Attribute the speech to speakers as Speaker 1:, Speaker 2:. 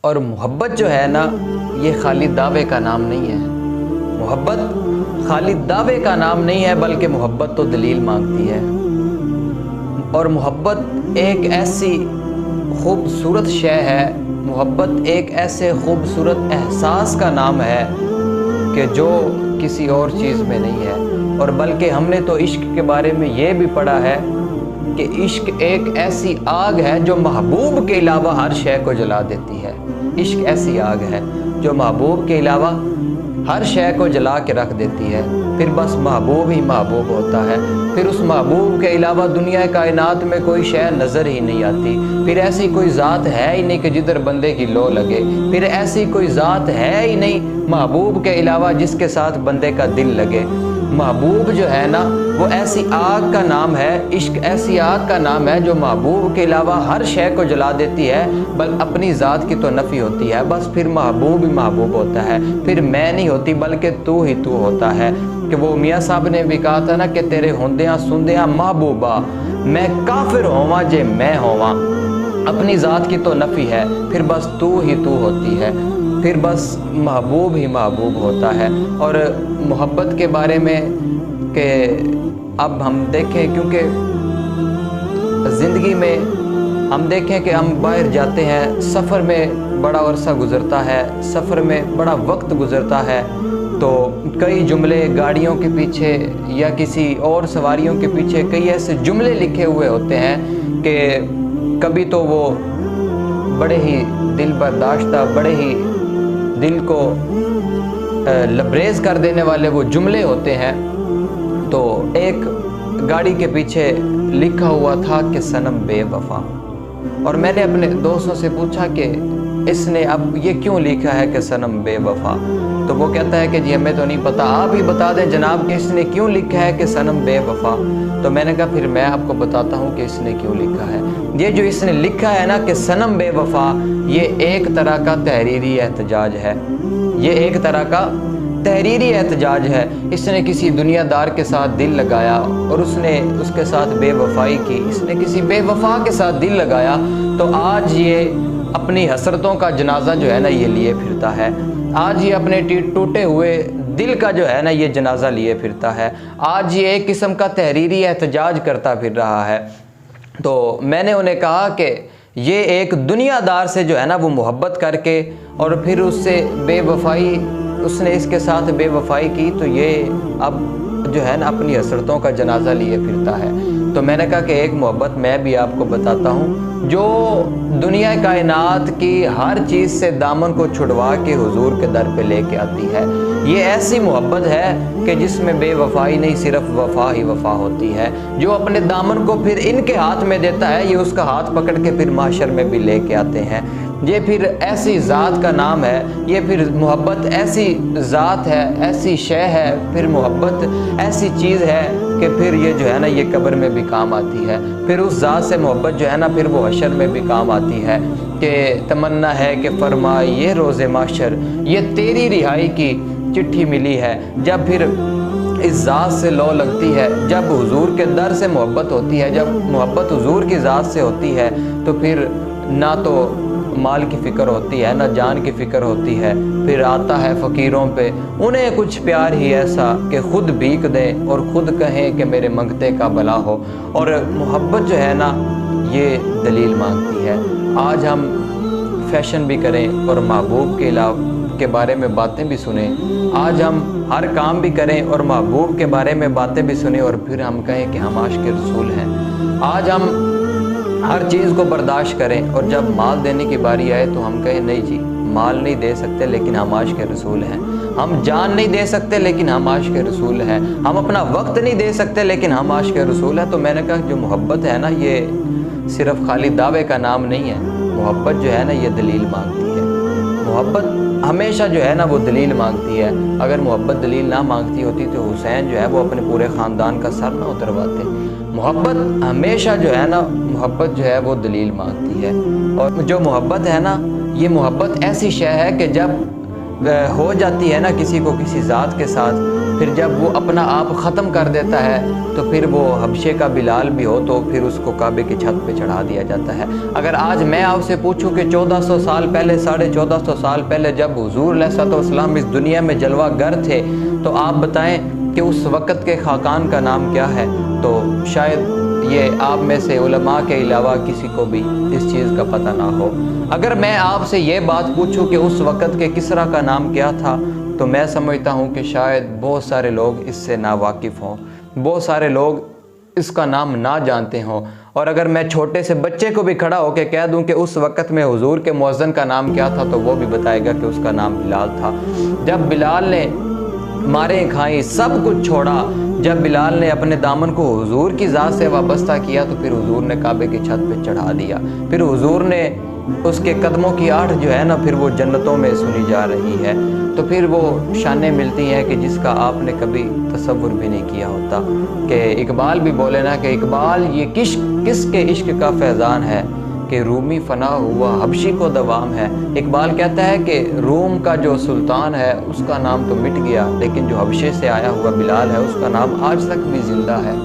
Speaker 1: اور محبت جو ہے نا یہ خالی دعوے کا نام نہیں ہے، محبت خالی دعوے کا نام نہیں ہے بلکہ محبت تو دلیل مانگتی ہے۔ اور محبت ایک ایسی خوبصورت شے ہے، محبت ایک ایسے خوبصورت احساس کا نام ہے کہ جو کسی اور چیز میں نہیں ہے۔ اور بلکہ ہم نے تو عشق کے بارے میں یہ بھی پڑھا ہے کہ عشق ایک ایسی آگ ہے جو محبوب کے علاوہ ہر شے کو جلا دیتی ہے۔ عشق ایسی آگ ہے جو محبوب کے علاوہ ہر شے کو جلا کے رکھ دیتی ہے، پھر بس محبوب ہی محبوب ہوتا ہے، پھر اس محبوب کے علاوہ دنیا کائنات میں کوئی شے نظر ہی نہیں آتی، پھر ایسی کوئی ذات ہے ہی نہیں کہ جدھر بندے کی لو لگے، پھر ایسی کوئی ذات ہے ہی نہیں محبوب کے علاوہ جس کے ساتھ بندے کا دل لگے۔ محبوب جو ہے نا وہ ایسی آگ کا نام ہے، عشق ایسی آگ کا نام ہے جو محبوب کے علاوہ ہر شے کو جلا دیتی ہے، بل اپنی ذات کی تو نفی ہوتی ہے، بس پھر محبوب ہی محبوب ہوتا ہے، پھر میں نہیں ہوتی بلکہ تو ہی تو ہوتا ہے۔ کہ وہ میاں صاحب نے بھی کہا تھا نا کہ تیرے ہوندیاں سندیاں محبوبہ میں کافر ہواں جے میں ہواں، اپنی ذات کی تو نفی ہے، پھر بس تو ہی تو ہوتی ہے، پھر بس محبوب ہی محبوب ہوتا ہے۔ اور محبت کے بارے میں کہ اب ہم دیکھیں، کیونکہ زندگی میں ہم دیکھیں کہ ہم باہر جاتے ہیں، سفر میں بڑا عرصہ گزرتا ہے، سفر میں بڑا وقت گزرتا ہے، تو کئی جملے گاڑیوں کے پیچھے یا کسی اور سواریوں کے پیچھے کئی ایسے جملے لکھے ہوئے ہوتے ہیں کہ کبھی تو وہ بڑے ہی دل برداشتہ، بڑے ہی دل کو لبریز کر دینے والے وہ جملے ہوتے ہیں۔ تو ایک گاڑی کے پیچھے لکھا ہوا تھا کہ صنم بے وفا، اور میں نے اپنے دوستوں سے پوچھا کہ اس نے اب یہ کیوں لکھا ہے کہ صنم بے وفا، تو وہ کہتا ہے کہ جی ہمیں تو نہیں پتہ، آپ ہی بتا دیں جناب کہ اس نے کیوں لکھا ہے کہ صنم بے وفا۔ تو میں نے کہا پھر میں آپ کو بتاتا ہوں کہ اس نے کیوں لکھا ہے۔ یہ جو اس نے لکھا ہے نا کہ صنم بے وفا، یہ ایک طرح کا تحریری احتجاج ہے، یہ ایک طرح کا تحریری احتجاج ہے۔ اس نے کسی دنیا دار کے ساتھ دل لگایا اور اس نے اس کے ساتھ بے وفائی کی، اس نے کسی بے وفا کے ساتھ دل لگایا، تو آج یہ اپنی حسرتوں کا جنازہ جو ہے نا یہ لیے پھرتا ہے، آج یہ اپنے ٹوٹے ہوئے دل کا جو ہے نا یہ جنازہ لیے پھرتا ہے، آج یہ ایک قسم کا تحریری احتجاج کرتا پھر رہا ہے۔ تو میں نے انہیں کہا کہ یہ ایک دنیا دار سے جو ہے نا وہ محبت کر کے اور پھر اس سے بے وفائی، اس نے اس کے ساتھ بے وفائی کی، تو یہ اب جو ہے نا اپنی حسرتوں کا جنازہ لیے پھرتا ہے۔ تو میں نے کہا کہ ایک محبت میں بھی آپ کو بتاتا ہوں جو دنیا کائنات کی ہر چیز سے دامن کو چھڑوا کے حضور کے در پہ لے کے آتی ہے۔ یہ ایسی محبت ہے کہ جس میں بے وفائی نہیں، صرف وفا ہی وفا ہوتی ہے، جو اپنے دامن کو پھر ان کے ہاتھ میں دیتا ہے، یہ اس کا ہاتھ پکڑ کے پھر محشر میں بھی لے کے آتے ہیں۔ یہ پھر ایسی ذات کا نام ہے، یہ پھر محبت ایسی ذات ہے، ایسی شے ہے، پھر محبت ایسی چیز ہے کہ پھر یہ جو ہے نا یہ قبر میں بھی کام آتی ہے، پھر اس ذات سے محبت جو ہے نا پھر وہ حشر میں بھی کام آتی ہے کہ تمنا ہے کہ فرمائے یہ روز محشر یہ تیری رہائی کی چٹھی ملی ہے۔ جب پھر اس ذات سے لو لگتی ہے، جب حضور کے در سے محبت ہوتی ہے، جب محبت حضور کی ذات سے ہوتی ہے، تو پھر نہ تو مال کی فکر ہوتی ہے، نہ جان کی فکر ہوتی ہے، پھر آتا ہے فقیروں پہ انہیں کچھ پیار ہی ایسا کہ خود بھیک دیں اور خود کہیں کہ میرے منگتے کا بھلا ہو۔ اور محبت جو ہے نا یہ دلیل مانگتی ہے۔ آج ہم فیشن بھی کریں اور محبوب کے علاوہ کے بارے میں باتیں بھی سنیں، آج ہم ہر کام بھی کریں اور محبوب کے بارے میں باتیں بھی سنیں اور پھر ہم کہیں کہ ہم عاشق رسول ہیں۔ آج ہم ہر چیز کو برداشت کریں اور جب مال دینے کی باری آئے تو ہم کہیں نہیں جی مال نہیں دے سکتے لیکن ہم عاشق رسول ہیں، ہم جان نہیں دے سکتے لیکن ہم عاشق رسول ہیں، ہم اپنا وقت نہیں دے سکتے لیکن ہم عاشق رسول ہیں۔ تو میں نے کہا جو محبت ہے نا یہ صرف خالی دعوے کا نام نہیں ہے، محبت جو ہے نا یہ دلیل مانگتی ہے، محبت ہمیشہ جو ہے نا وہ دلیل مانگتی ہے۔ اگر محبت دلیل نہ مانگتی ہوتی تو حسین جو ہے وہ اپنے پورے خاندان کا سر نہ اترواتے۔ محبت ہمیشہ جو ہے نا محبت جو ہے وہ دلیل مانگتی ہے، اور جو محبت ہے نا یہ محبت ایسی شے ہے کہ جب ہو جاتی ہے نا کسی کو کسی ذات کے ساتھ، پھر جب وہ اپنا آپ ختم کر دیتا ہے تو پھر وہ حبشے کا بلال بھی ہو تو پھر اس کو کعبے کی چھت پہ چڑھا دیا جاتا ہے۔ اگر آج میں آپ سے پوچھوں کہ 1400 سال پہلے، 1450 سال پہلے جب حضور علیہ الصلوۃ والسلام اس دنیا میں جلوہ گر تھے تو آپ بتائیں کہ اس وقت کے خاقان کا نام کیا ہے؟ تو شاید یہ آپ میں سے علماء کے علاوہ کسی کو بھی اس چیز کا پتہ نہ ہو۔ اگر میں آپ سے یہ بات پوچھوں کہ اس وقت کے کسریٰ کا نام کیا تھا تو میں سمجھتا ہوں کہ شاید بہت سارے لوگ اس سے ناواقف ہوں، بہت سارے لوگ اس کا نام نہ جانتے ہوں۔ اور اگر میں چھوٹے سے بچے کو بھی کھڑا ہو کے کہہ دوں کہ اس وقت میں حضور کے مؤذن کا نام کیا تھا تو وہ بھی بتائے گا کہ اس کا نام بلال تھا۔ جب بلال نے ماریں کھائیں، سب کچھ چھوڑا، جب بلال نے اپنے دامن کو حضور کی ذات سے وابستہ کیا تو پھر حضور نے کعبے کی چھت پہ چڑھا دیا، پھر حضور نے اس کے قدموں کی آڑ جو ہے نا پھر وہ جنتوں میں سنی جا رہی ہے۔ تو پھر وہ شانیں ملتی ہیں کہ جس کا آپ نے کبھی تصور بھی نہیں کیا ہوتا، کہ اقبال بھی بولے نا کہ اقبال یہ کس کے عشق کا فیضان ہے کہ رومی فنا ہوا حبشی کو دوام ہے۔ اقبال کہتا ہے کہ روم کا جو سلطان ہے اس کا نام تو مٹ گیا، لیکن جو حبشے سے آیا ہوا بلال ہے اس کا نام آج تک بھی زندہ ہے۔